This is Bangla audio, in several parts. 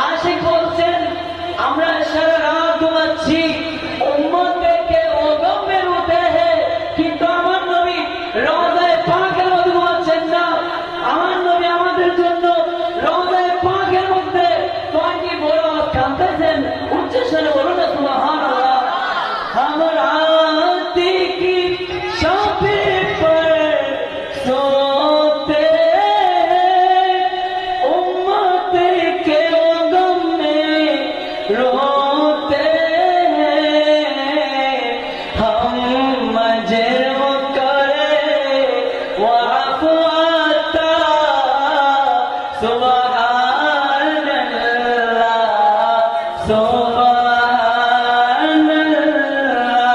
আশিক বলছেন আমরা সারা রাত ঘুমাচ্ছি উম্মত দেখে ওগম में रोते हैं কিন্তু আমার নবী রওজায়ে পাকের মধ্যে ঘুমাচ্ছেন না। আমার নবী আমাদের জন্য রওজায়ে পাকের মধ্যে কয়টি বড় কাঁদতেছেন। উচ্চস্বরে বলুন না সুবহানাল্লাহ। আমার आती की शफे पर सोते उम्मत के गम में रोते हैं हम मजर करे वफ़ा आता सुभान अल्लाह सुभान अल्लाह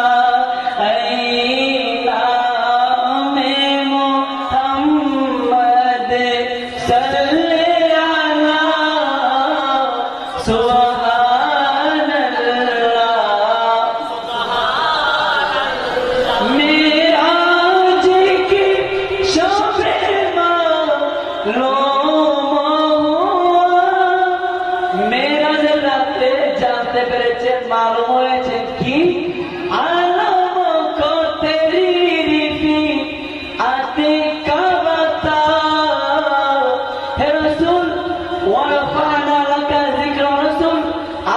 ऐ नाम मोहम्मद सल्ले अला सुभान अल्लाह मेराज की शब-ए मालूम মেরাজের রাতে জানতে পেরেছেন মালুম হয়েছে কি আলম কো তেরি রিফি আতে কাবাতা হে রাসূল ওয়া রাফানা লাকা যিকরা রাসূল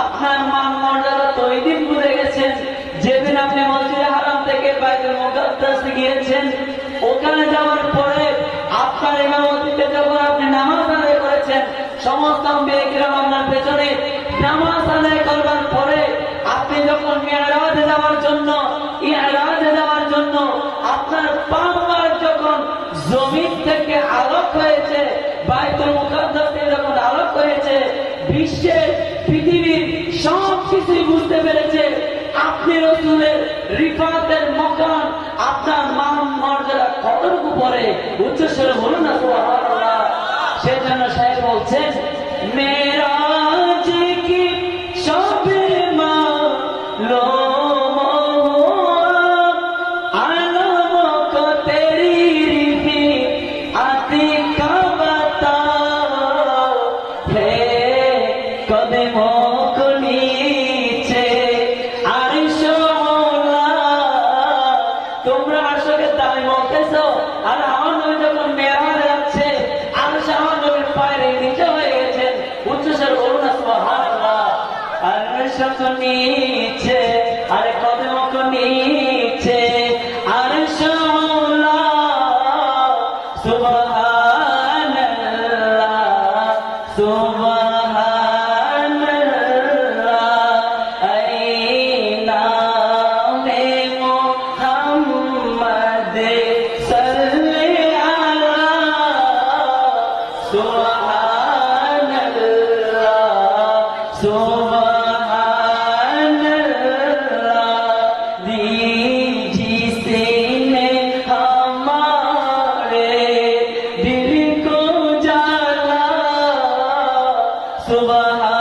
আপনার মান মর্যাদা তো ওই দিন ভুলে গেছেন যেদিন আপনি মসজিদে হারাম থেকে বাইতুল মুকাদ্দাস গিয়েছেন। ওখানে যাওয়ার পরে আপনার ইমামতিতে যখন আপনি নামাজ আদায় করেছেন সমস্ত আম্বিয়া কিরাম আপনার পেছনে নামাজ আদায় করবার পরে আপনি যখন মিরাজে যাওয়ার জন্য আপনার পা মুবারক যখন জমিন থেকে আলোক হয়েছে বাইতুল মুকাদ্দাস থেকে যখন আলোক হয়েছে বিশ্বের পৃথিবীর সব কিছুই বুঝতে পেরেছে আপনি রাসূলের রিফাতের মকান আপনার মান মর্যাদা কতটুকু পরে। উচ্চস্বরে বলুন না সুবহানাল্লাহ। সেজন্য সাহেব বলছেন মেরাজ কি শবে মালুম আলম কো তেরি রিফি আতি কাবাতা হে কদমোं को नीचे আরশ ওলা তোমরা আরশকে দাবি বলতেছো আর আমার নবী যখন মেরাজে যাচ্ছে আরশ আমার নবীর পায়ের নিচে হয়ে গেছেন। উচ্চস্বরে বলুন না সুবহানাল্লাহ। আরশ को नीचे আরে কদমों को नीचे আরশ ওলা সুবহানাল্লাহ সুবহানাল্লাহ ऐ नाम मोहम्मद सल्ले अला सुभानअल्लाह सुभानअल्लाह जिसने हमारे दिल को जाला सुभान